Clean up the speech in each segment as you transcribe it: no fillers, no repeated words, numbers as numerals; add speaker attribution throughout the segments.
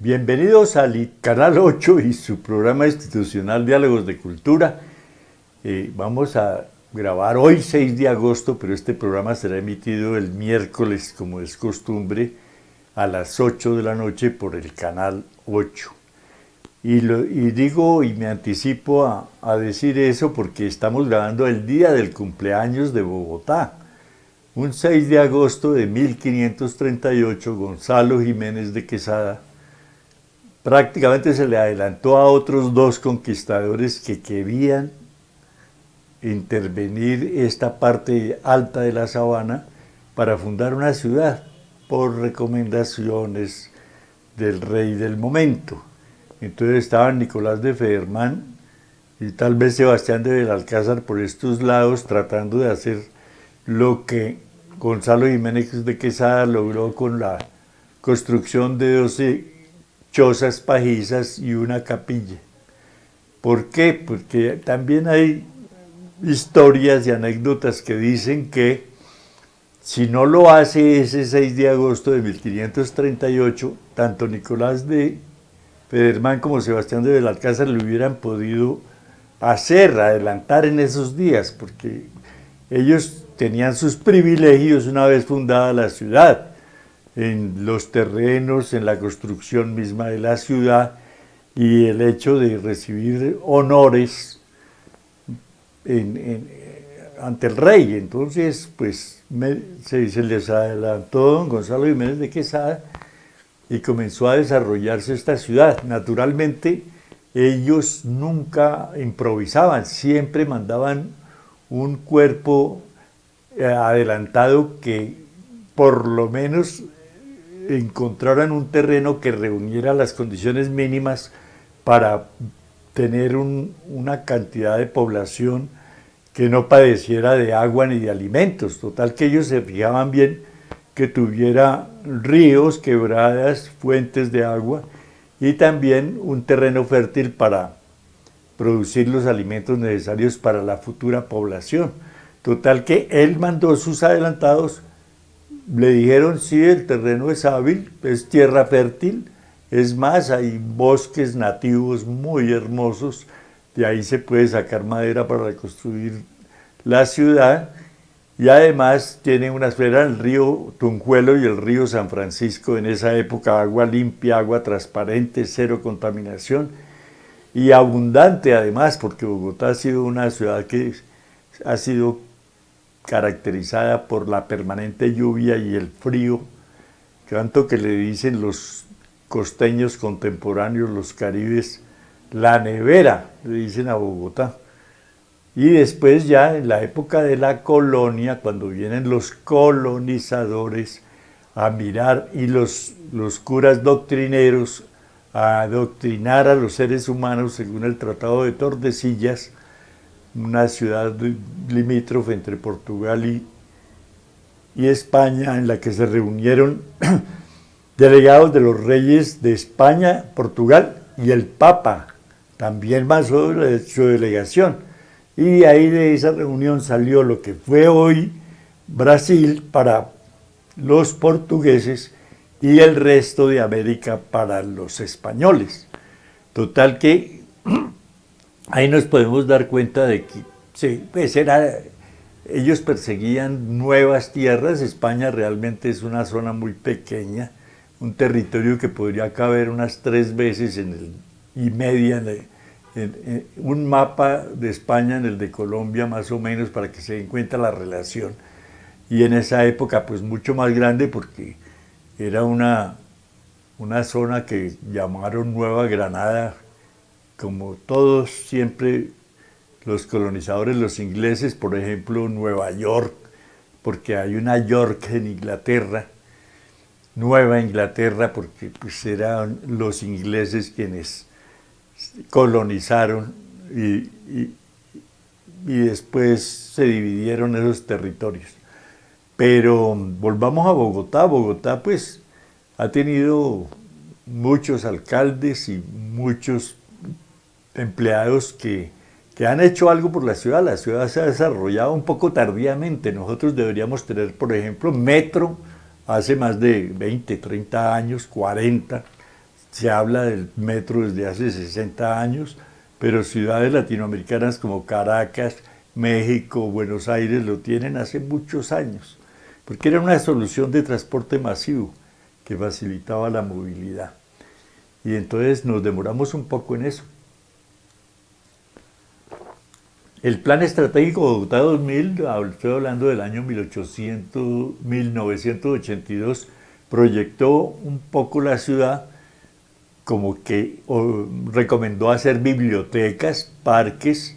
Speaker 1: Bienvenidos al Canal 8 y su programa institucional Diálogos de Cultura. Vamos a grabar hoy 6 de agosto, pero este programa será emitido el miércoles, como es costumbre, a las 8 de la noche por el Canal 8. Y digo y me anticipo a decir eso porque estamos grabando el día del cumpleaños de Bogotá. Un 6 de agosto de 1538, Gonzalo Jiménez de Quesada prácticamente se le adelantó a otros dos conquistadores que querían intervenir esta parte alta de la sabana para fundar una ciudad por recomendaciones del rey del momento. Entonces estaban Nicolás de Federman y tal vez Sebastián de Belalcázar por estos lados tratando de hacer lo que Gonzalo Jiménez de Quesada logró con la construcción de 12 chozas pajizas y una capilla. ¿Por qué? Porque también hay historias y anécdotas que dicen que si no lo hace ese 6 de agosto de 1538, tanto Nicolás de Federman como Sebastián de Belalcázar lo hubieran podido adelantar en esos días, porque ellos tenían sus privilegios una vez fundada la ciudad, en los terrenos, en la construcción misma de la ciudad y el hecho de recibir honores ante el rey. Entonces, pues se les adelantó don Gonzalo Jiménez de Quesada y comenzó a desarrollarse esta ciudad. Naturalmente, ellos nunca improvisaban, siempre mandaban un cuerpo adelantado que por lo menos encontraran un terreno que reuniera las condiciones mínimas para tener una cantidad de población que no padeciera de agua ni de alimentos. Total que ellos se fijaban bien que tuviera ríos, quebradas, fuentes de agua y también un terreno fértil para producir los alimentos necesarios para la futura población. Total que él mandó sus adelantados. Le dijeron, sí, el terreno es hábil, es tierra fértil, es más, hay bosques nativos muy hermosos, de ahí se puede sacar madera para reconstruir la ciudad, y además tiene una esfera, el río Tunjuelo y el río San Francisco, en esa época agua limpia, agua transparente, cero contaminación, y abundante además, porque Bogotá ha sido una ciudad que ha sido caracterizada por la permanente lluvia y el frío, tanto que le dicen los costeños contemporáneos, los caribes, la nevera, le dicen a Bogotá. Y después ya en la época de la colonia, cuando vienen los colonizadores a mirar y los curas doctrineros a adoctrinar a los seres humanos según el Tratado de Tordesillas, una ciudad limítrofe entre Portugal y España, en la que se reunieron delegados de los reyes de España, Portugal y el Papa, también más su delegación. Y ahí de esa reunión salió lo que fue hoy Brasil para los portugueses y el resto de América para los españoles. Total que ahí nos podemos dar cuenta de que sí, pues ellos perseguían nuevas tierras. España realmente es una zona muy pequeña, un territorio que podría caber unas 3 veces y media en un mapa de España, en el de Colombia más o menos, para que se den cuenta la relación. Y en esa época pues mucho más grande porque era una zona que llamaron Nueva Granada, como todos siempre los colonizadores, los ingleses, por ejemplo, Nueva York, porque hay una York en Inglaterra, Nueva Inglaterra, porque pues eran los ingleses quienes colonizaron y después se dividieron esos territorios. Pero volvamos a Bogotá. Bogotá pues ha tenido muchos alcaldes y muchos empleados que han hecho algo por la ciudad se ha desarrollado un poco tardíamente. Nosotros deberíamos tener, por ejemplo, metro hace más de 20, 30 años, 40, se habla del metro desde hace 60 años, pero ciudades latinoamericanas como Caracas, México, Buenos Aires lo tienen hace muchos años, porque era una solución de transporte masivo que facilitaba la movilidad. Y entonces nos demoramos un poco en eso. El Plan Estratégico Bogotá 2000, estoy hablando del año 1982, proyectó un poco la ciudad, como que recomendó hacer bibliotecas, parques,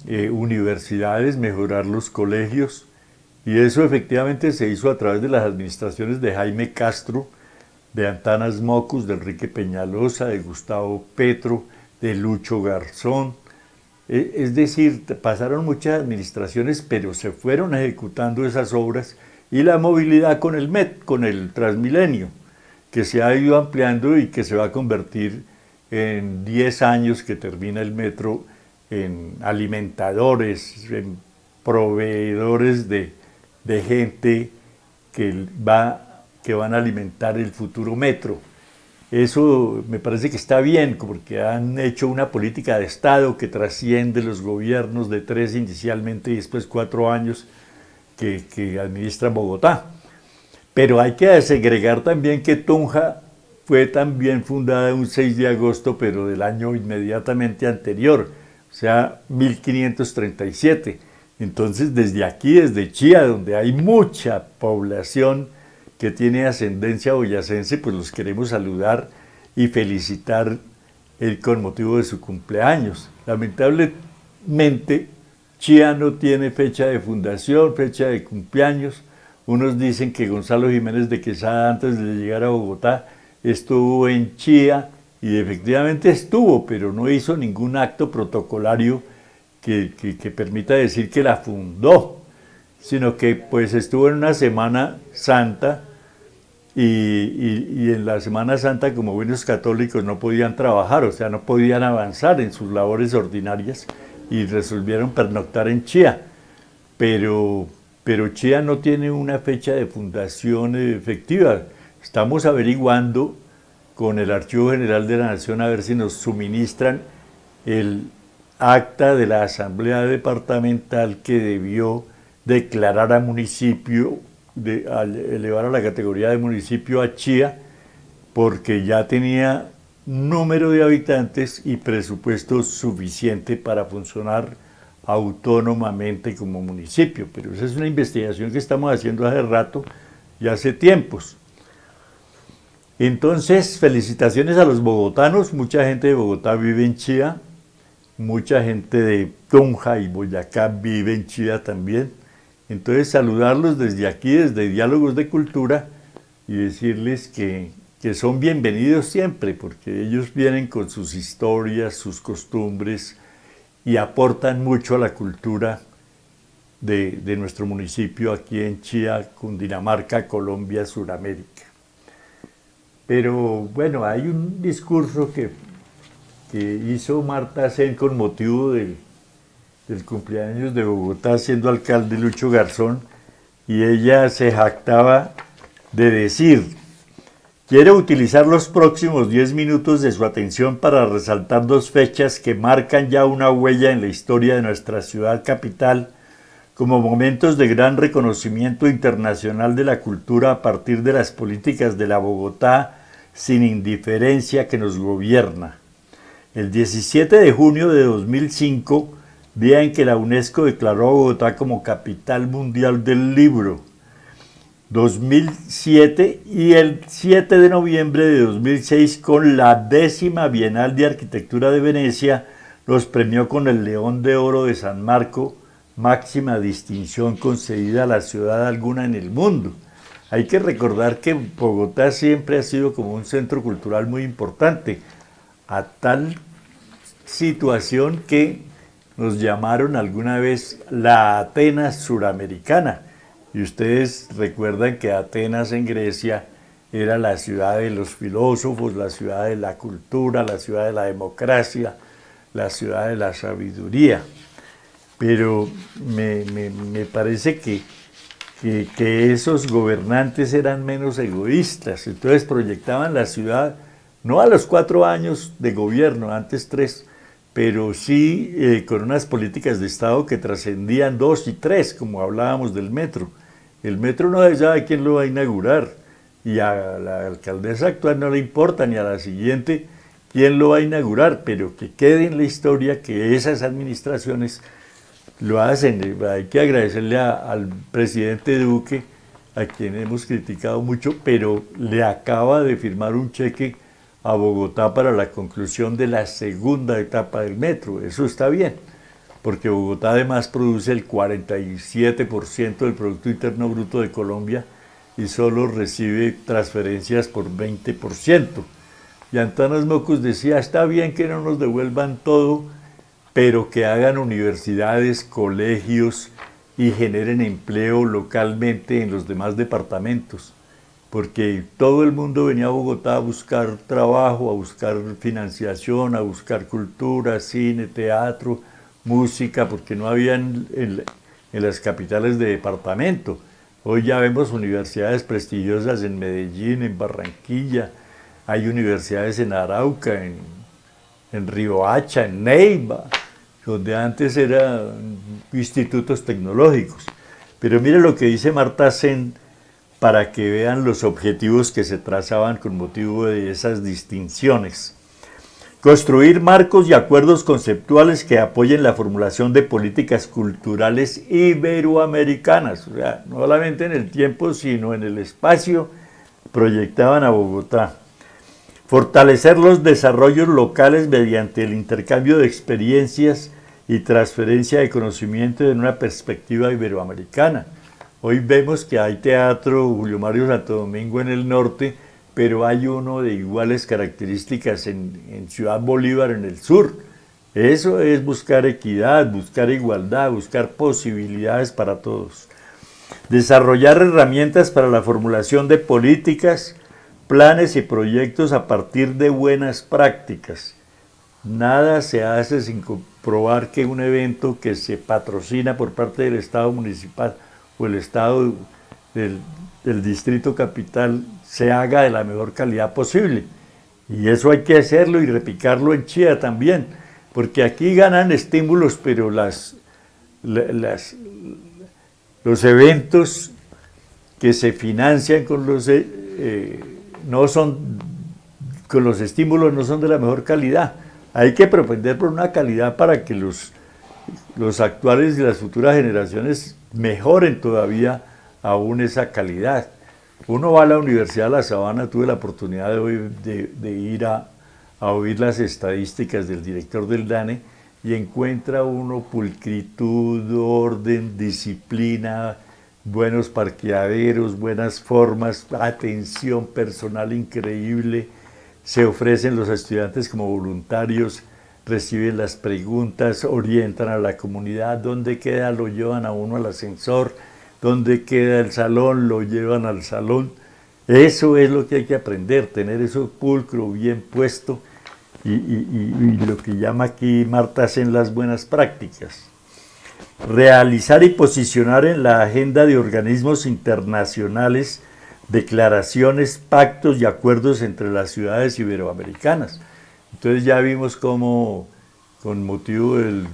Speaker 1: universidades, mejorar los colegios, y eso efectivamente se hizo a través de las administraciones de Jaime Castro, de Antanas Mocus, de Enrique Peñalosa, de Gustavo Petro, de Lucho Garzón. Es decir, pasaron muchas administraciones, pero se fueron ejecutando esas obras, y la movilidad con el con el Transmilenio, que se ha ido ampliando y que se va a convertir en 10 años que termina el metro en alimentadores, en proveedores de gente que van a alimentar el futuro metro. Eso me parece que está bien, porque han hecho una política de Estado que trasciende los gobiernos de 3 inicialmente y después 4 años que administran Bogotá. Pero hay que segregar también que Tunja fue también fundada un 6 de agosto, pero del año inmediatamente anterior, o sea, 1537. Entonces, desde aquí, desde Chía, donde hay mucha población que tiene ascendencia boyacense, pues los queremos saludar y felicitar con motivo de su cumpleaños. Lamentablemente, Chía no tiene fecha de fundación, fecha de cumpleaños. Unos dicen que Gonzalo Jiménez de Quesada, antes de llegar a Bogotá, estuvo en Chía, y efectivamente estuvo, pero no hizo ningún acto protocolario que permita decir que la fundó, sino que pues estuvo en una Semana Santa, y en la Semana Santa, como buenos católicos, no podían trabajar, o sea, no podían avanzar en sus labores ordinarias, y resolvieron pernoctar en Chía. Pero Chía no tiene una fecha de fundación efectiva. Estamos averiguando con el Archivo General de la Nación a ver si nos suministran el acta de la Asamblea Departamental que debió declarar a municipio, elevar a la categoría de municipio a Chía, porque ya tenía número de habitantes y presupuesto suficiente para funcionar autónomamente como municipio. Pero esa es una investigación que estamos haciendo hace rato y hace tiempos. Entonces, felicitaciones a los bogotanos. Mucha gente de Bogotá vive en Chía, mucha gente de Tunja y Boyacá vive en Chía también. Entonces, saludarlos desde aquí, desde Diálogos de Cultura, y decirles que son bienvenidos siempre, porque ellos vienen con sus historias, sus costumbres, y aportan mucho a la cultura de nuestro municipio aquí en Chía, Cundinamarca, Colombia, Suramérica. Pero bueno, hay un discurso que hizo Marta Sen con motivo del cumpleaños de Bogotá, siendo alcalde Lucho Garzón, y ella se jactaba de decir: quiero utilizar los próximos 10 minutos de su atención para resaltar 2 fechas que marcan ya una huella en la historia de nuestra ciudad capital, como momentos de gran reconocimiento internacional de la cultura a partir de las políticas de la Bogotá sin indiferencia que nos gobierna. El 17 de junio de 2005, día en que la UNESCO declaró a Bogotá como Capital Mundial del Libro. 2007, y el 7 de noviembre de 2006, con la 10ª Bienal de Arquitectura de Venecia, nos premió con el León de Oro de San Marco, máxima distinción concedida a la ciudad alguna en el mundo. Hay que recordar que Bogotá siempre ha sido como un centro cultural muy importante, a tal situación que nos llamaron alguna vez la Atenas suramericana. Y ustedes recuerdan que Atenas en Grecia era la ciudad de los filósofos, la ciudad de la cultura, la ciudad de la democracia, la ciudad de la sabiduría. Pero me parece que esos gobernantes eran menos egoístas, entonces proyectaban la ciudad no a los 4 años de gobierno, antes 3, pero sí con unas políticas de Estado que trascendían 2 y 3, como hablábamos del metro. El metro no sabe quién lo va a inaugurar, y a la alcaldesa actual no le importa, ni a la siguiente quién lo va a inaugurar, pero que quede en la historia que esas administraciones lo hacen. Hay que agradecerle al presidente Duque, a quien hemos criticado mucho, pero le acaba de firmar un cheque a Bogotá para la conclusión de la segunda etapa del metro. Eso está bien, porque Bogotá además produce el 47% del Producto Interno Bruto de Colombia y solo recibe transferencias por 20%. Y Antanas Mocus decía, está bien que no nos devuelvan todo, pero que hagan universidades, colegios y generen empleo localmente en los demás departamentos, porque todo el mundo venía a Bogotá a buscar trabajo, a buscar financiación, a buscar cultura, cine, teatro, música, porque no había en las capitales de departamento. Hoy ya vemos universidades prestigiosas en Medellín, en Barranquilla, hay universidades en Arauca, en Riohacha, en Neiva, donde antes eran institutos tecnológicos. Pero mire lo que dice Marta Sen para que vean los objetivos que se trazaban con motivo de esas distinciones. Construir marcos y acuerdos conceptuales que apoyen la formulación de políticas culturales iberoamericanas, o sea, no solamente en el tiempo, sino en el espacio, proyectaban a Bogotá. Fortalecer los desarrollos locales mediante el intercambio de experiencias y transferencia de conocimiento en una perspectiva iberoamericana. Hoy vemos que hay teatro Julio Mario Santo Domingo en el norte, pero hay uno de iguales características en Ciudad Bolívar en el sur. Eso es buscar equidad, buscar igualdad, buscar posibilidades para todos. Desarrollar herramientas para la formulación de políticas, planes y proyectos a partir de buenas prácticas. Nada se hace sin comprobar que un evento que se patrocina por parte del Estado municipal o el Estado del Distrito Capital se haga de la mejor calidad posible. Y eso hay que hacerlo y replicarlo en Chía también, porque aquí ganan estímulos, pero los eventos que se financian con los estímulos no son de la mejor calidad. Hay que propender por una calidad para que los actuales y las futuras generaciones mejoren todavía aún esa calidad. Uno va a la Universidad de La Sabana, tuve la oportunidad de ir a oír las estadísticas del director del DANE y encuentra uno pulcritud, orden, disciplina, buenos parqueaderos, buenas formas, atención personal increíble. Se ofrecen los estudiantes como voluntarios, reciben las preguntas, orientan a la comunidad, dónde queda, lo llevan a uno al ascensor, dónde queda el salón, lo llevan al salón. Eso es lo que hay que aprender, tener eso pulcro, bien puesto, y lo que llama aquí Marta Sen las buenas prácticas. Realizar y posicionar en la agenda de organismos internacionales declaraciones, pactos y acuerdos entre las ciudades iberoamericanas. Entonces ya vimos cómo, con motivo del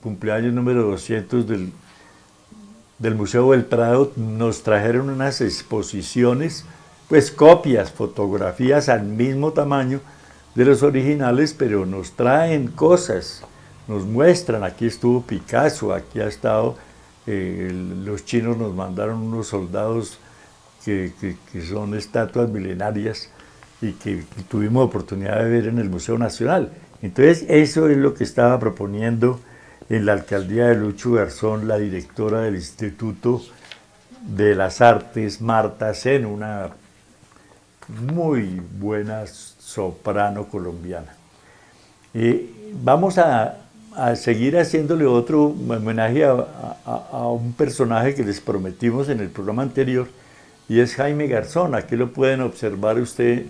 Speaker 1: cumpleaños número 200 del Museo del Prado, nos trajeron unas exposiciones, pues copias, fotografías al mismo tamaño de los originales, pero nos traen cosas, nos muestran, aquí estuvo Picasso, aquí ha estado, los chinos nos mandaron unos soldados que son estatuas milenarias y que tuvimos oportunidad de ver en el Museo Nacional. Entonces eso es lo que estaba proponiendo en la alcaldía de Lucho Garzón, la directora del Instituto de las Artes, Marta Sen, una muy buena soprano colombiana. Vamos a seguir haciéndole otro homenaje a un personaje que les prometimos en el programa anterior, y es Jaime Garzón. Aquí lo pueden observar usted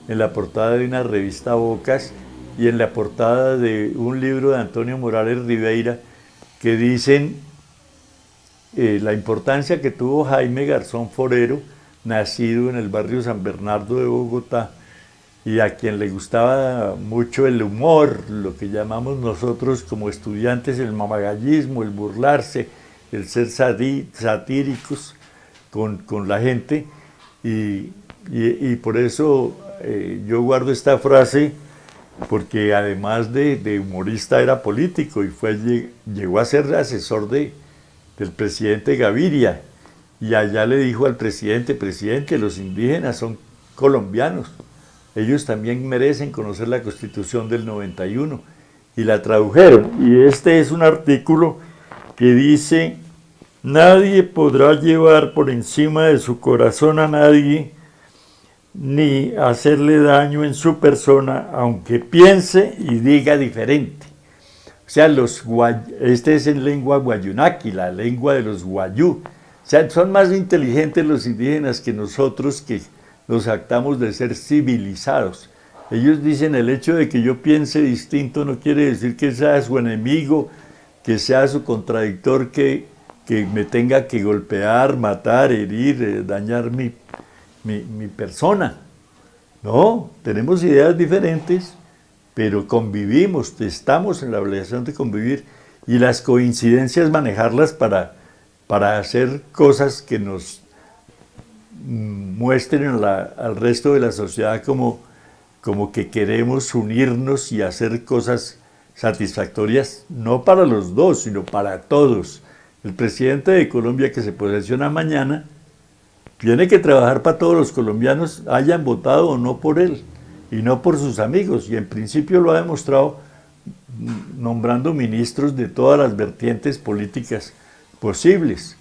Speaker 1: en la portada de una revista Bocas y en la portada de un libro de Antonio Morales Ribeira, que dicen la importancia que tuvo Jaime Garzón Forero, nacido en el barrio San Bernardo de Bogotá, y a quien le gustaba mucho el humor, lo que llamamos nosotros como estudiantes el mamagallismo, el burlarse, el ser satíricos con la gente, y por eso yo guardo esta frase, porque además de humorista era político y llegó a ser asesor del presidente Gaviria, y allá le dijo al presidente, los indígenas son colombianos, ellos también merecen conocer la Constitución del 91, y la tradujeron. Y este es un artículo que dice: nadie podrá llevar por encima de su corazón a nadie, ni hacerle daño en su persona, aunque piense y diga diferente. O sea, este es en lengua guayunaqui, la lengua de los guayú. O sea, son más inteligentes los indígenas que nosotros, que nos jactamos de ser civilizados. Ellos dicen: el hecho de que yo piense distinto no quiere decir que sea su enemigo, que sea su contradictor, que me tenga que golpear, matar, herir, dañar mi persona. No, tenemos ideas diferentes, pero convivimos, estamos en la obligación de convivir, y las coincidencias manejarlas para hacer cosas que nos muestren al resto de la sociedad como que queremos unirnos y hacer cosas satisfactorias, no para los dos, sino para todos. El presidente de Colombia, que se posesiona mañana, tiene que trabajar para todos los colombianos, hayan votado o no por él, y no por sus amigos, y en principio lo ha demostrado nombrando ministros de todas las vertientes políticas posibles.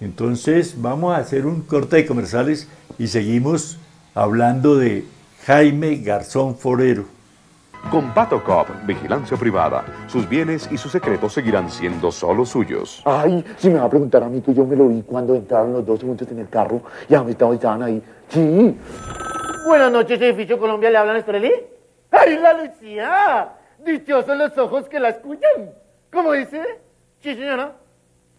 Speaker 1: Entonces vamos a hacer un corte de comerciales y seguimos hablando de Jaime Garzón Forero.
Speaker 2: Con Patocop, vigilancia privada, sus bienes y sus secretos seguirán siendo solo suyos.
Speaker 3: Ay, si me va a preguntar a mí, que yo me lo vi cuando entraron los dos juntos en el carro y a mí estaban ahí. Sí.
Speaker 4: Buenas noches, Edificio Colombia, ¿le hablan Estorelí? ¡Ay, la Lucía! Dichosos los ojos que la escuchan. ¿Cómo dice? Sí, señora.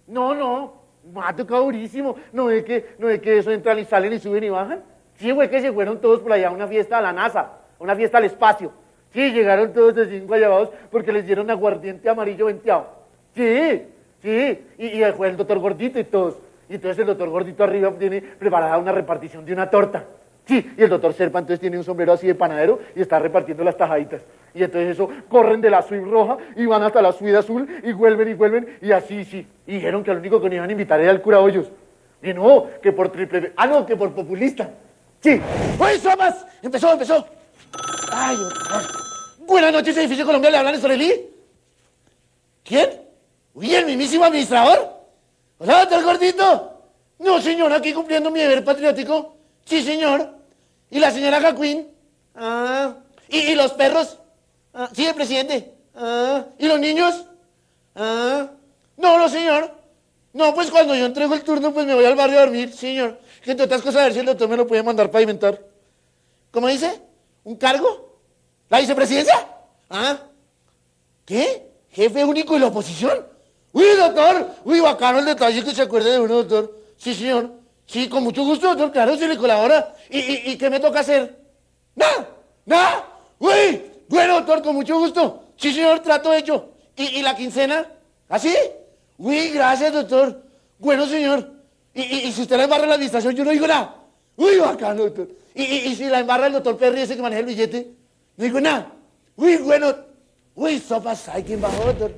Speaker 4: No, me ha tocado durísimo. ¿No ve que eso entran y salen y suben y bajan? Sí, güey, que se fueron todos por allá a una fiesta a la NASA, a una fiesta al espacio. Sí, llegaron todos así guayabados porque les dieron aguardiente amarillo venteado. Sí, y fue el doctor Gordito y todos. Y entonces el doctor Gordito arriba tiene preparada una repartición de una torta. Sí, y el doctor Serpa entonces tiene un sombrero así de panadero y está repartiendo las tajaditas. Y entonces eso, corren de la suite roja y van hasta la suite azul y vuelven y así, sí. Y dijeron que al único que nos iban a invitar era el cura Hoyos. Y no, que por triple... que por populista. Sí. ¡Oye, sopas! Empezó. Ay, buenas noches, Edificio Colombia, ¿le hablan Estorelí? ¿Quién? Uy, el mismísimo administrador. Hola, doctor Gordito. No, señor, aquí cumpliendo mi deber patriótico. Sí, señor. ¿Y la señora Jacquín? ¿Y los perros? Sí, el presidente. ¿Y los niños? No, señor. No, pues cuando yo entrego el turno, pues me voy al barrio a dormir, señor. Que entre otras cosas, a ver si el doctor me lo puede mandar para inventar. ¿Cómo dice? ¿Un cargo? ¿La vicepresidencia? ¿Qué? ¿Jefe único de la oposición? Uy, doctor. Uy, bacano el detalle que se acuerde de uno, doctor. Sí, señor. Sí, con mucho gusto, doctor. Claro, se le colabora. ¿Y qué me toca hacer? ¡Nada! Uy, bueno, doctor, con mucho gusto. Sí, señor, trato hecho. ¿Y la quincena? ¿Así? Uy, gracias, doctor. Bueno, señor. ¿Y si usted la embarra en la administración, yo no digo nada? Uy, bacano, doctor. ¿Y si la embarra el doctor Perry, ese que maneja el billete? No digo nada. Uy, bueno. Uy, sopas, hay quien bajó, doctor.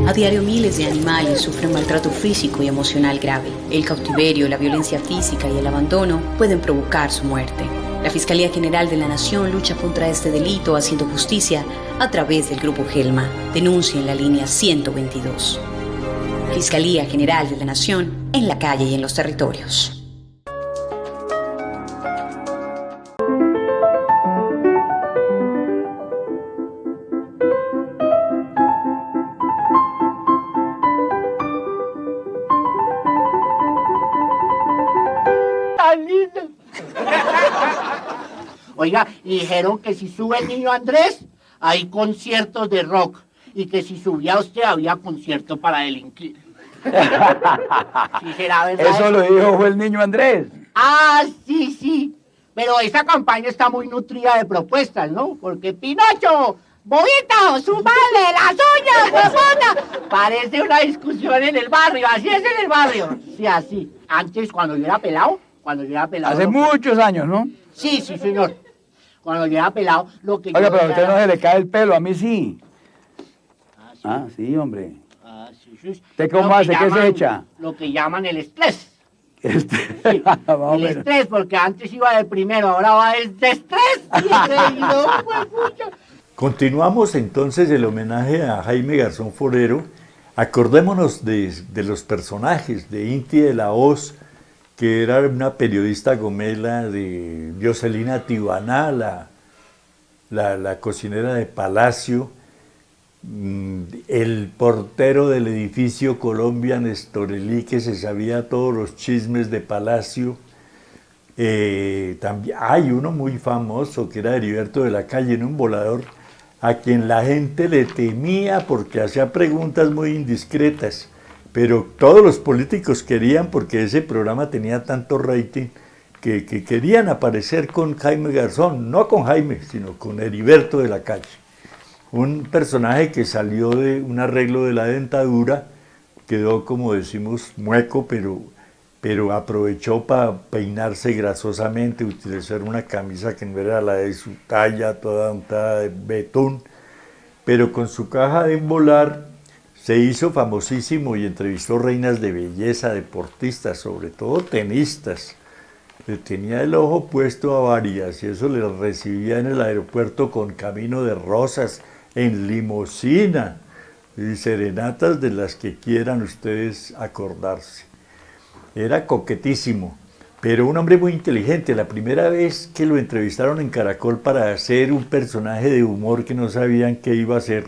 Speaker 5: A diario miles de animales sufren maltrato físico y emocional grave. El cautiverio, la violencia física y el abandono pueden provocar su muerte. La Fiscalía General de la Nación lucha contra este delito haciendo justicia a través del Grupo Gelma. Denuncia en la línea 122. Fiscalía General de la Nación en la calle y en los territorios.
Speaker 4: Tan lindo. Oiga, y dijeron que si sube el niño Andrés, hay conciertos de rock. Y que si subía usted, había concierto para delinquir. ¿Sí será verdad?
Speaker 6: Eso lo dijo fue el niño Andrés.
Speaker 4: Ah, sí, sí. Pero esta campaña está muy nutrida de propuestas, ¿no? Porque Pinocho, Bobito, su madre, las uñas, huevona. Parece una discusión en el barrio, así es en el barrio. Sí, así. Antes, cuando yo era pelado,
Speaker 6: Hace muchos años, ¿no?
Speaker 4: Sí, sí, señor. Cuando yo era pelado, lo que
Speaker 6: Oiga,
Speaker 4: yo
Speaker 6: pero a
Speaker 4: veía
Speaker 6: usted no
Speaker 4: era-
Speaker 6: se le cae el pelo, a mí sí.
Speaker 4: Ah, sí.
Speaker 6: Ah, sí, hombre.
Speaker 4: Ah, sí, sí.
Speaker 6: ¿Usted cómo
Speaker 4: Lo que
Speaker 6: hace? ¿Qué se
Speaker 4: llaman-
Speaker 6: echa?
Speaker 4: Lo que llaman el estrés.
Speaker 6: Sí, más o
Speaker 4: El
Speaker 6: menos.
Speaker 4: estrés, porque antes iba de primero, ahora va de estrés. Y no, pues, pucha.
Speaker 1: Continuamos entonces el homenaje a Jaime Garzón Forero. Acordémonos de los personajes de Inti de la Hoz, que era una periodista gomela, de Jocelina Tibaná, la cocinera de Palacio, el portero del edificio Colombia, Néstor Elí, que se sabía todos los chismes de Palacio. También hay uno muy famoso que era Heriberto de la Calle, en un volador, a quien la gente le temía porque hacía preguntas muy indiscretas, pero todos los políticos querían, porque ese programa tenía tanto rating, que querían aparecer con Jaime Garzón, no con Jaime, sino con Heriberto de la Calle. Un personaje que salió de un arreglo de la dentadura, quedó, como decimos, mueco, pero aprovechó para peinarse grasosamente, utilizar una camisa que no era la de su talla, toda untada de betún, pero con su caja de embolar se hizo famosísimo y entrevistó reinas de belleza, deportistas, sobre todo tenistas. Le tenía el ojo puesto a varias y eso le recibía en el aeropuerto con camino de rosas, en limusina y serenatas de las que quieran ustedes acordarse. Era coquetísimo, pero un hombre muy inteligente. La primera vez que lo entrevistaron en Caracol para hacer un personaje de humor que no sabían qué iba a hacer,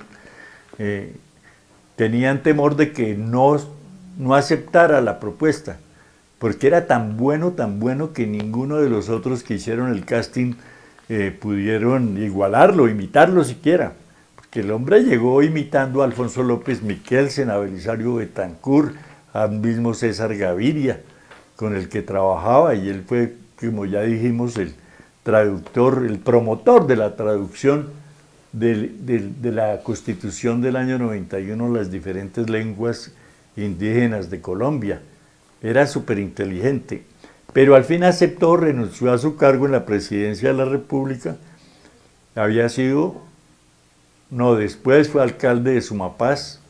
Speaker 1: tenían temor de que no aceptara la propuesta, porque era tan bueno que ninguno de los otros que hicieron el casting pudieron igualarlo, imitarlo siquiera. Porque el hombre llegó imitando a Alfonso López Miquelsen, a Belisario Betancur, al mismo César Gaviria, con el que trabajaba, y él fue, como ya dijimos, el traductor, el promotor de la traducción de la Constitución del año 91, las diferentes lenguas indígenas de Colombia. Era súper inteligente, pero al fin aceptó, renunció a su cargo en la presidencia de la República. Después fue alcalde de Sumapaz.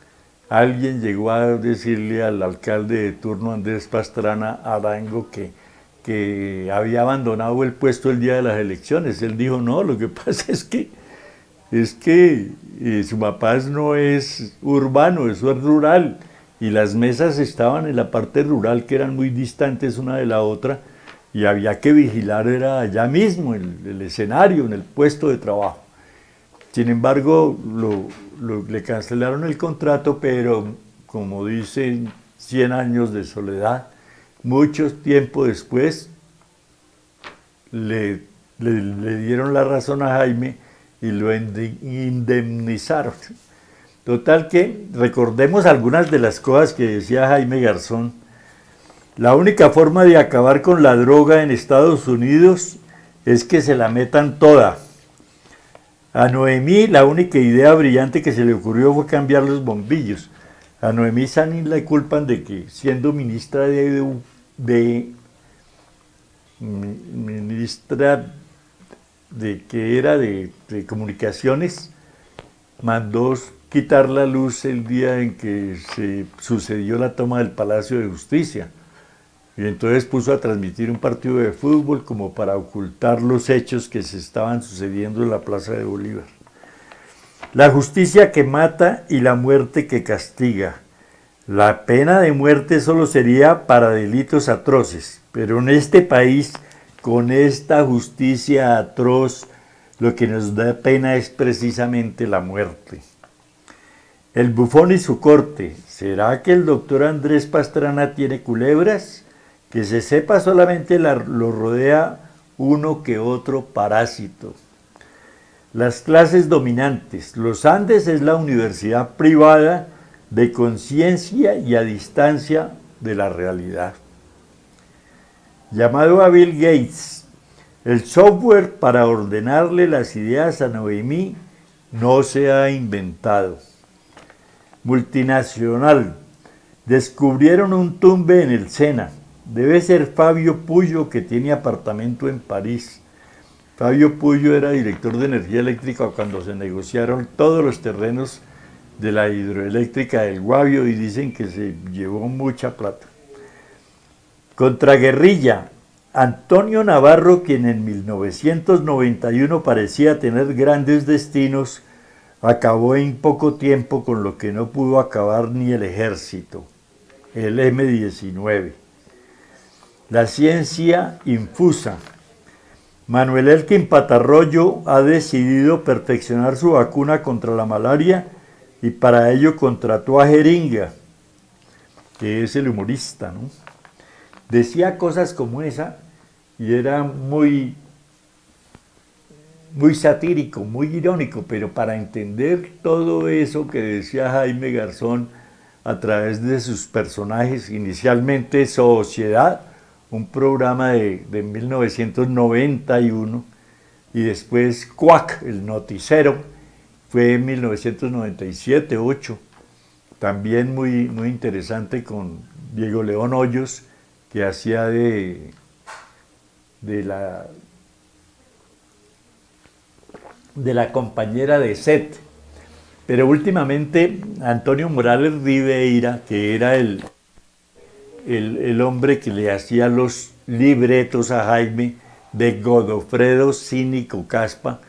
Speaker 1: Alguien llegó a decirle al alcalde de turno, Andrés Pastrana Arango, que había abandonado el puesto el día de las elecciones. Él dijo, no, lo que pasa es que Sumapaz no es urbano, eso es rural. Y las mesas estaban en la parte rural, que eran muy distantes una de la otra, y había que vigilar, era allá mismo, el escenario, en el puesto de trabajo. Sin embargo, le cancelaron el contrato, pero como dicen, 100 años de soledad, mucho tiempo después le dieron la razón a Jaime y lo indemnizaron. Total que recordemos algunas de las cosas que decía Jaime Garzón. La única forma de acabar con la droga en Estados Unidos es que se la metan toda. A Noemí la única idea brillante que se le ocurrió fue cambiar los bombillos. A Noemí Sanín le culpan de que siendo ministra ministra de comunicaciones, mandó quitar la luz el día en que se sucedió la toma del Palacio de Justicia. Y entonces puso a transmitir un partido de fútbol como para ocultar los hechos que se estaban sucediendo en la Plaza de Bolívar. La justicia que mata y la muerte que castiga. La pena de muerte solo sería para delitos atroces, pero en este país, con esta justicia atroz, lo que nos da pena es precisamente la muerte. El bufón y su corte. ¿Será que el doctor Andrés Pastrana tiene culebras? Que se sepa, solamente lo rodea uno que otro parásito. Las clases dominantes. Los Andes es la universidad privada de conciencia y a distancia de la realidad. Llamado a Bill Gates, el software para ordenarle las ideas a Noemí no se ha inventado. Multinacional. Descubrieron un tumbe en el Sena. Debe ser Fabio Puyo, que tiene apartamento en París. Fabio Puyo era director de energía eléctrica cuando se negociaron todos los terrenos de la hidroeléctrica del Guavio y dicen que se llevó mucha plata. Contraguerrilla. Antonio Navarro, quien en 1991 parecía tener grandes destinos, acabó en poco tiempo con lo que no pudo acabar ni el ejército, el M-19. La ciencia infusa. Manuel Elkin Patarroyo ha decidido perfeccionar su vacuna contra la malaria y para ello contrató a Jeringa, que es el humorista, ¿no? Decía cosas como esa y era muy satírico, muy irónico, pero para entender todo eso que decía Jaime Garzón a través de sus personajes, inicialmente Sociedad, un programa de 1991, y después Cuac, el noticiero, fue en 1997-8, también muy interesante con Diego León Hoyos, que hacía de la compañera de set. Pero últimamente Antonio Morales Ribeira, que era el hombre que le hacía los libretos a Jaime, de Godofredo Cínico Caspa,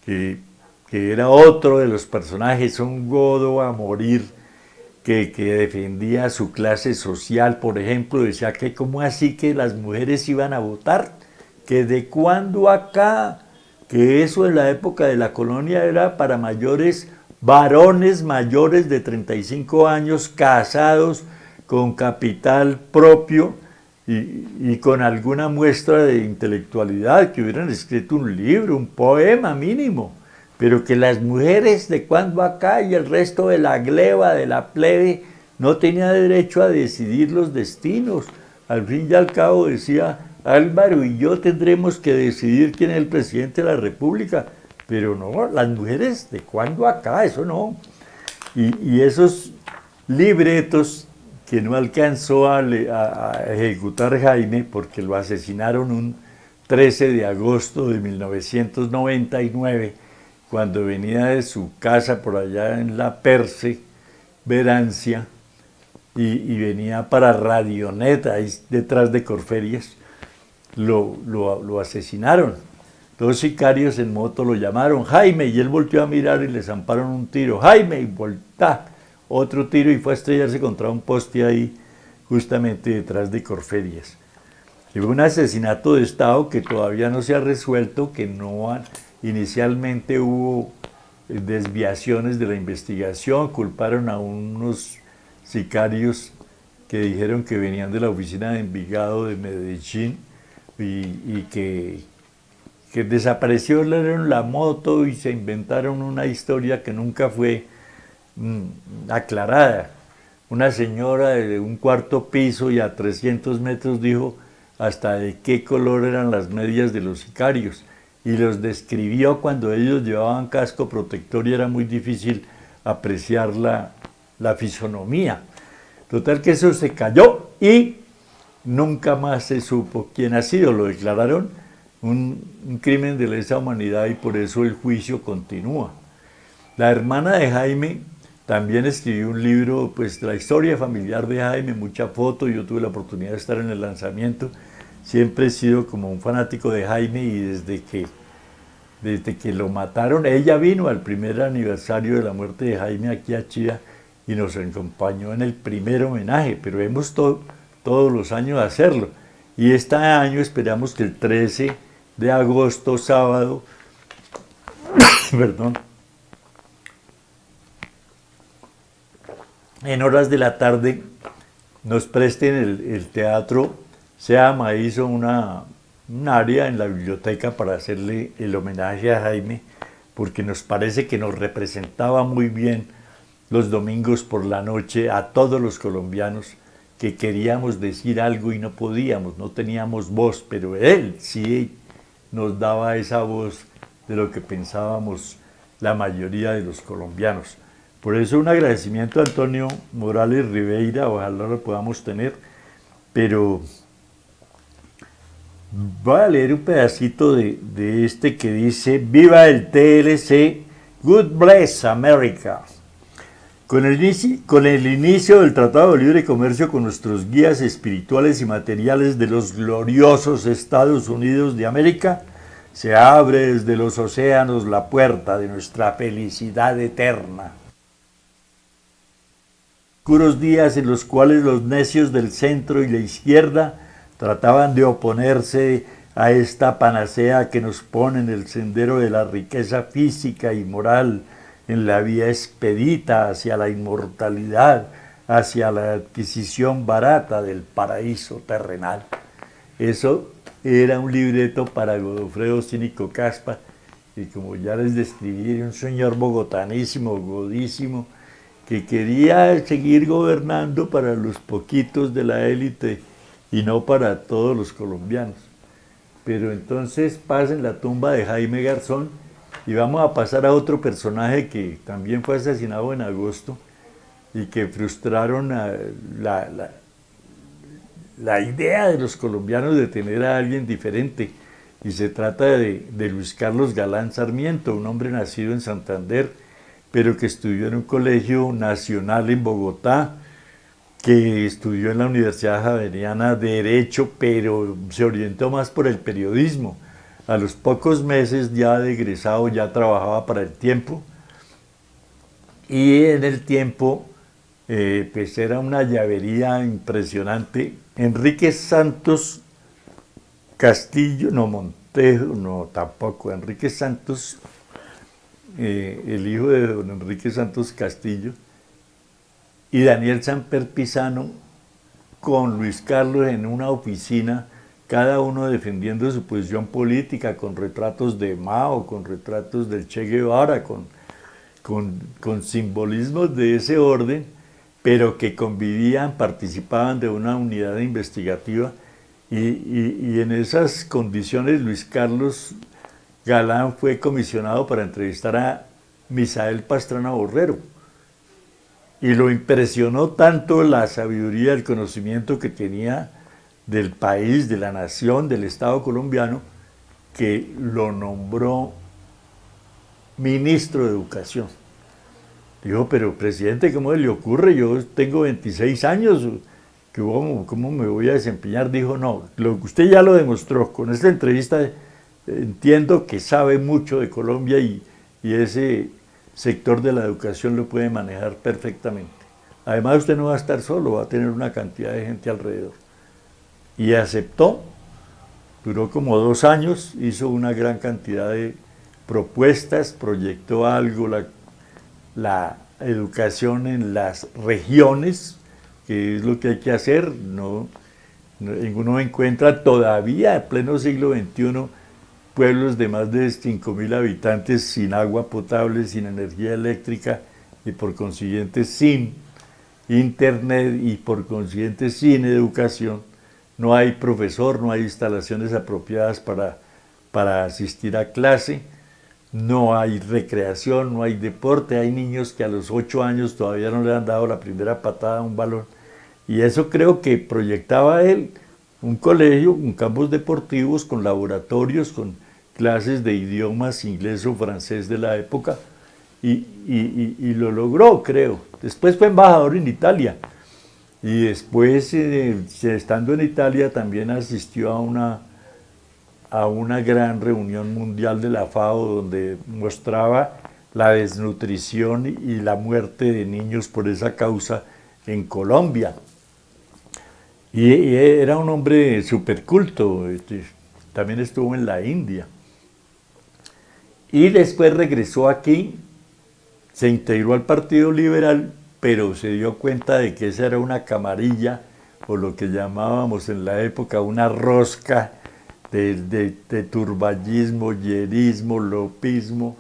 Speaker 1: que era otro de los personajes, un godo a morir, que defendía su clase social, por ejemplo, decía que cómo así que las mujeres iban a votar, que de cuándo acá, que eso en la época de la colonia era para mayores, varones mayores de 35 años, casados, con capital propio y con alguna muestra de intelectualidad, que hubieran escrito un libro, un poema mínimo, pero que las mujeres de cuando acá y el resto de la gleba, de la plebe, no tenía derecho a decidir los destinos. Al fin y al cabo decía, Álvaro y yo tendremos que decidir quién es el presidente de la República, pero no, las mujeres de cuando acá, eso no. Y esos libretos que no alcanzó a ejecutar Jaime, porque lo asesinaron un 13 de agosto de 1999, cuando venía de su casa por allá en La Perse, Verancia, y venía para Radionet, ahí detrás de Corferias, lo asesinaron. Dos sicarios en moto lo llamaron, Jaime, y él volteó a mirar y le zamparon un tiro, Jaime, y volta, otro tiro, y fue a estrellarse contra un poste ahí, justamente detrás de Corferias. Y fue un asesinato de Estado que todavía no se ha resuelto, que inicialmente hubo desviaciones de la investigación, culparon a unos sicarios que dijeron que venían de la oficina de Envigado de Medellín y que desaparecieron la moto y se inventaron una historia que nunca fue aclarada. Una señora de un cuarto piso y a 300 metros dijo hasta de qué color eran las medias de los sicarios y los describió cuando ellos llevaban casco protector y era muy difícil apreciar la fisonomía. Total que eso se cayó y nunca más se supo quién ha sido. Lo declararon un crimen de lesa humanidad y por eso el juicio continúa. La hermana de Jaime también escribió un libro, pues la historia familiar de Jaime, mucha foto, yo tuve la oportunidad de estar en el lanzamiento, siempre he sido como un fanático de Jaime y desde que lo mataron, ella vino al primer aniversario de la muerte de Jaime aquí a Chía y nos acompañó en el primer homenaje, pero hemos todos los años hacerlo. Y este año esperamos que el 13 de agosto, sábado, perdón, en horas de la tarde nos presten el teatro Seama hizo un área en la biblioteca para hacerle el homenaje a Jaime, porque nos parece que nos representaba muy bien los domingos por la noche a todos los colombianos que queríamos decir algo y no podíamos, no teníamos voz, pero él sí nos daba esa voz de lo que pensábamos la mayoría de los colombianos. Por eso un agradecimiento a Antonio Morales Ribeira, ojalá lo podamos tener, pero voy a leer un pedacito de este que dice: viva el TLC, God bless America. Con el inicio del Tratado de Libre Comercio con nuestros guías espirituales y materiales de los gloriosos Estados Unidos de América, se abre desde los océanos la puerta de nuestra felicidad eterna. Oscuros días en los cuales los necios del centro y la izquierda trataban de oponerse a esta panacea que nos pone en el sendero de la riqueza física y moral, en la vía expedita hacia la inmortalidad, hacia la adquisición barata del paraíso terrenal. Eso era un libreto para Godofredo Cínico Caspa, y como ya les describí, un señor bogotanísimo, godísimo, que quería seguir gobernando para los poquitos de la élite y no para todos los colombianos. Pero entonces pasen la tumba de Jaime Garzón y vamos a pasar a otro personaje que también fue asesinado en agosto y que frustraron la idea de los colombianos de tener a alguien diferente. Y se trata de Luis Carlos Galán Sarmiento, un hombre nacido en Santander, pero que estudió en un colegio nacional en Bogotá, que estudió en la Universidad Javeriana Derecho, pero se orientó más por el periodismo. A los pocos meses ya de egresado ya trabajaba para El Tiempo, y en El Tiempo pues era una llavería impresionante. Enrique Santos Castillo, no Montejo, no tampoco, Enrique Santos, el hijo de don Enrique Santos Castillo, y Daniel Samper Pisano con Luis Carlos en una oficina, cada uno defendiendo su posición política, con retratos de Mao, con retratos del Che Guevara, con simbolismos de ese orden, pero que convivían, participaban de una unidad investigativa, y en esas condiciones Luis Carlos Galán fue comisionado para entrevistar a Misael Pastrana Borrero, y lo impresionó tanto la sabiduría, el conocimiento que tenía del país, de la nación, del Estado colombiano, que lo nombró ministro de Educación. Dijo: pero presidente, ¿cómo le ocurre? Yo tengo 26 años, ¿cómo me voy a desempeñar? Dijo: no, usted ya lo demostró, con esta entrevista entiendo que sabe mucho de Colombia y ese sector de la educación lo puede manejar perfectamente. Además, usted no va a estar solo, va a tener una cantidad de gente alrededor. Y aceptó, duró como 2 años, hizo una gran cantidad de propuestas, proyectó algo, la educación en las regiones, que es lo que hay que hacer. Uno encuentra todavía, en pleno siglo XXI, pueblos de más de 5.000 habitantes sin agua potable, sin energía eléctrica, y por consiguiente sin internet y por consiguiente sin educación, no hay profesor, no hay instalaciones apropiadas para asistir a clase, no hay recreación, no hay deporte, hay niños que a los 8 años todavía no le han dado la primera patada a un balón, y eso creo que proyectaba él, un colegio, un campos deportivos con laboratorios, con clases de idiomas inglés o francés de la época, y lo logró, creo. Después fue embajador en Italia, y después, estando en Italia, también asistió a una gran reunión mundial de la FAO, donde mostraba la desnutrición y la muerte de niños por esa causa en Colombia. Y era un hombre súper culto, también estuvo en la India. Y después regresó aquí, se integró al Partido Liberal, pero se dio cuenta de que esa era una camarilla, o lo que llamábamos en la época una rosca de turballismo, yerismo, lopismo,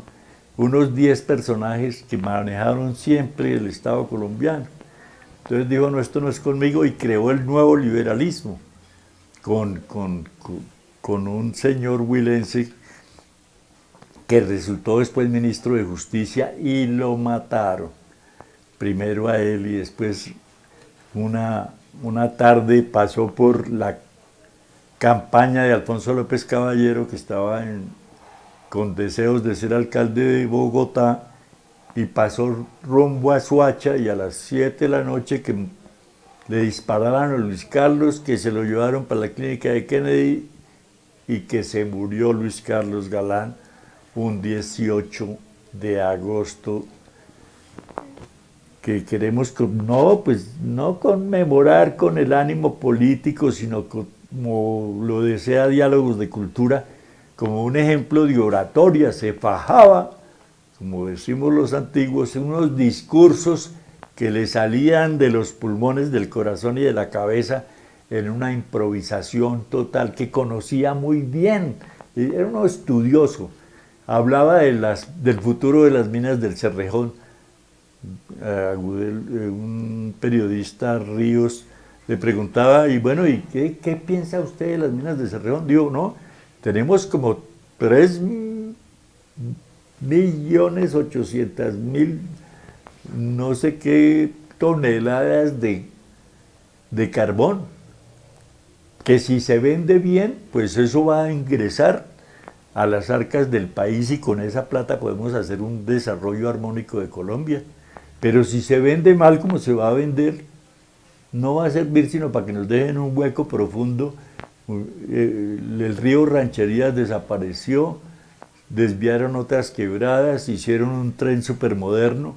Speaker 1: unos 10 personajes que manejaron siempre el Estado colombiano. Entonces dijo, no, esto no es conmigo, y creó el nuevo liberalismo con un señor huilense que resultó después ministro de Justicia, y lo mataron. Primero a él, y después una tarde pasó por la campaña de Alfonso López Caballero, que estaba con deseos de ser alcalde de Bogotá, y pasó rumbo a Soacha, y a las 7 de la noche que le dispararon a Luis Carlos, que se lo llevaron para la clínica de Kennedy, y que se murió Luis Carlos Galán un 18 de agosto, que queremos no conmemorar con el ánimo político, sino como lo desea Diálogos de Cultura, como un ejemplo de oratoria. Se fajaba, como decimos los antiguos, en unos discursos que le salían de los pulmones, del corazón y de la cabeza, en una improvisación total, que conocía muy bien, era uno estudioso. Hablaba del futuro de las minas del Cerrejón. Un periodista, Ríos, le preguntaba, y bueno, ¿y qué piensa usted de las minas del Cerrejón? Digo, no, tenemos como 3.800.000, no sé qué toneladas de carbón, que si se vende bien, pues eso va a ingresar a las arcas del país, y con esa plata podemos hacer un desarrollo armónico de Colombia. Pero si se vende mal, como se va a vender, no va a servir sino para que nos dejen un hueco profundo. El río Rancherías desapareció, desviaron otras quebradas, hicieron un tren supermoderno,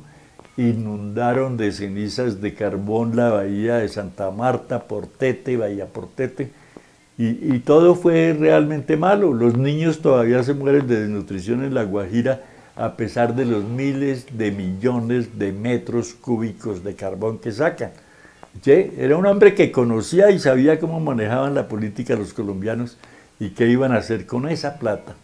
Speaker 1: inundaron de cenizas de carbón la bahía de Santa Marta, Portete, Bahía Portete, y todo fue realmente malo. Los niños todavía se mueren de desnutrición en La Guajira, a pesar de los miles de millones de metros cúbicos de carbón que sacan. ¿Sí? Era un hombre que conocía y sabía cómo manejaban la política los colombianos y qué iban a hacer con esa plata.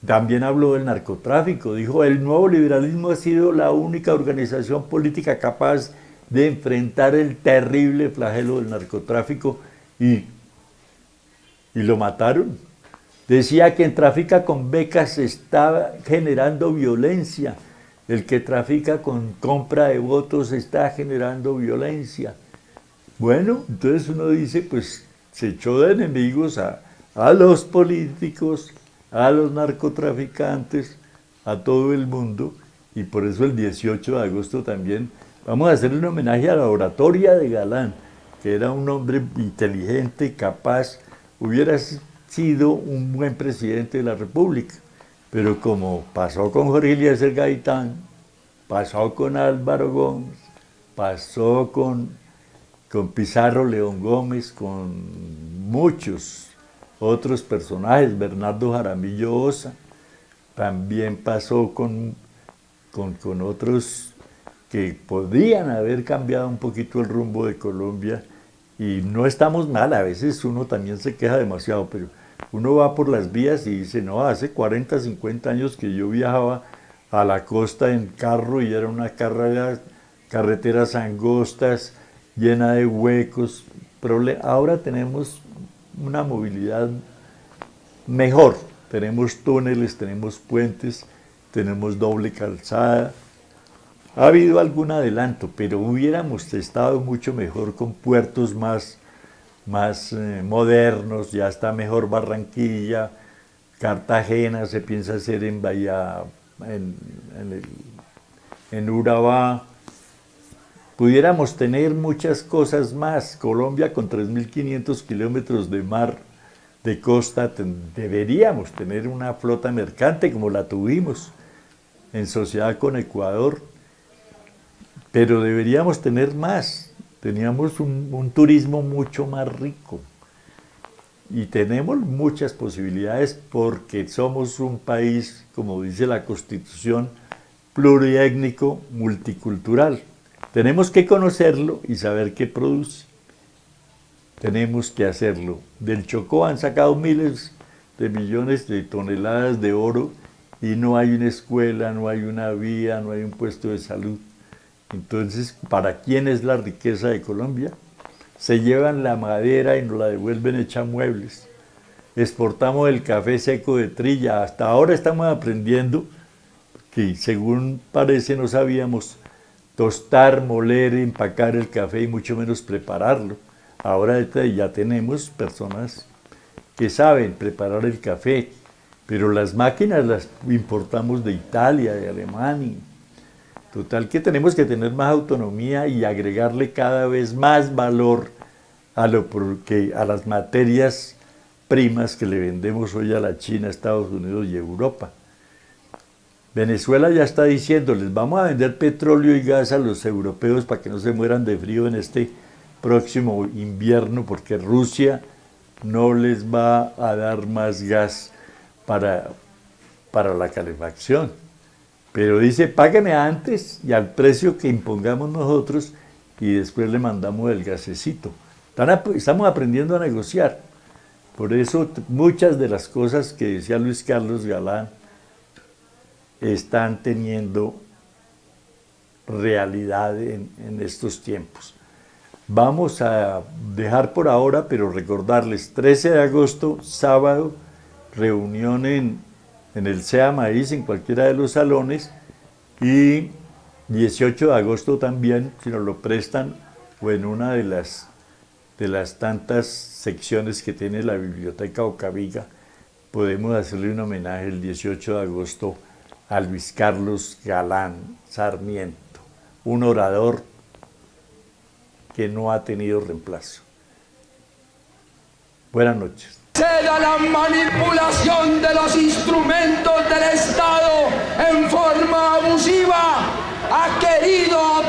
Speaker 1: También habló del narcotráfico, dijo, el nuevo liberalismo ha sido la única organización política capaz de enfrentar el terrible flagelo del narcotráfico, y lo mataron. Decía que quien trafica con becas está generando violencia, el que trafica con compra de votos está generando violencia. Bueno, entonces uno dice, pues se echó de enemigos a los políticos, a los narcotraficantes, a todo el mundo, y por eso el 18 de agosto también vamos a hacerle un homenaje a la oratoria de Galán, que era un hombre inteligente, capaz, hubiera sido un buen presidente de la República, pero como pasó con Jorge Eliezer Gaitán, pasó con Álvaro Gómez, pasó con Pizarro León Gómez, con muchos otros personajes, Bernardo Jaramillo Osa, también pasó con otros que podrían haber cambiado un poquito el rumbo de Colombia, y no estamos mal, a veces uno también se queja demasiado, pero uno va por las vías y dice, no, hace 40, 50 años que yo viajaba a la costa en carro y era una carreteras angostas, llena de huecos. Ahora tenemos una movilidad mejor, tenemos túneles, tenemos puentes, tenemos doble calzada. Ha habido algún adelanto, pero hubiéramos estado mucho mejor con puertos más modernos. Ya está mejor Barranquilla, Cartagena se piensa hacer en Bahía, en Urabá. Pudiéramos tener muchas cosas más. Colombia con 3.500 kilómetros de mar, de costa, deberíamos tener una flota mercante como la tuvimos en sociedad con Ecuador, pero deberíamos tener más. Teníamos un turismo mucho más rico y tenemos muchas posibilidades porque somos un país, como dice la Constitución, pluriétnico, multicultural. Tenemos que conocerlo y saber qué produce. Tenemos que hacerlo. Del Chocó han sacado miles de millones de toneladas de oro y no hay una escuela, no hay una vía, no hay un puesto de salud. Entonces, ¿para quién es la riqueza de Colombia? Se llevan la madera y nos la devuelven hecha muebles. Exportamos el café seco de trilla. Hasta ahora estamos aprendiendo que, según parece, no sabíamos tostar, moler, empacar el café y mucho menos prepararlo. Ahora ya tenemos personas que saben preparar el café, pero las máquinas las importamos de Italia, de Alemania. Total que tenemos que tener más autonomía y agregarle cada vez más valor a las materias primas que le vendemos hoy a la China, Estados Unidos y Europa. Venezuela ya está diciendo, les vamos a vender petróleo y gas a los europeos para que no se mueran de frío en este próximo invierno, porque Rusia no les va a dar más gas para la calefacción. Pero dice, págueme antes y al precio que impongamos nosotros y después le mandamos el gasecito. Estamos aprendiendo a negociar. Por eso muchas de las cosas que decía Luis Carlos Galán están teniendo realidad en estos tiempos. Vamos a dejar por ahora, pero recordarles, 13 de agosto, sábado, reunión en el CEA Maíz, en cualquiera de los salones, y 18 de agosto también, si nos lo prestan, o en una de las tantas secciones que tiene la Biblioteca Ocaviga, podemos hacerle un homenaje el 18 de agosto a Luis Carlos Galán Sarmiento, un orador que no ha tenido reemplazo. Buenas noches.
Speaker 7: Ceda la manipulación de los instrumentos del Estado en forma abusiva, ha querido